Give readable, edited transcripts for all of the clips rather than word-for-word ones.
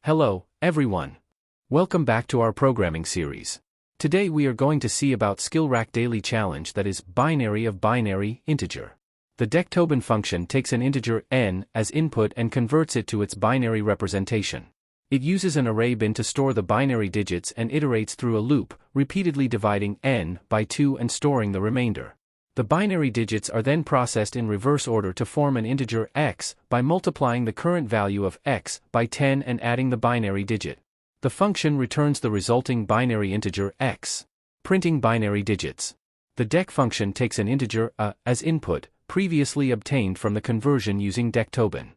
Hello, everyone. Welcome back to our programming series. Today we are going to see about SkillRack daily challenge, that is binary of binary integer. The dectobin function takes an integer n as input and converts it to its binary representation. It uses an array bin to store the binary digits and iterates through a loop, repeatedly dividing n by 2 and storing the remainder. The binary digits are then processed in reverse order to form an integer x by multiplying the current value of x by 10 and adding the binary digit. The function returns the resulting binary integer x, printing binary digits. The dec function takes an integer a as input, previously obtained from the conversion using dectobin.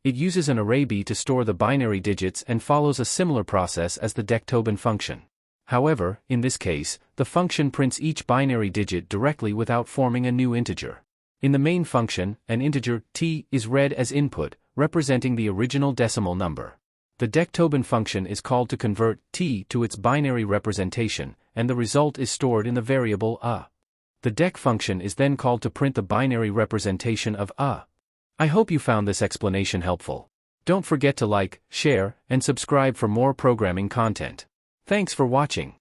It uses an array b to store the binary digits and follows a similar process as the dectobin function. However, in this case, the function prints each binary digit directly without forming a new integer. In the main function, an integer t is read as input, representing the original decimal number. The dectobin function is called to convert t to its binary representation, and the result is stored in the variable a. The dec function is then called to print the binary representation of a. I hope you found this explanation helpful. Don't forget to like, share, and subscribe for more programming content. Thanks for watching.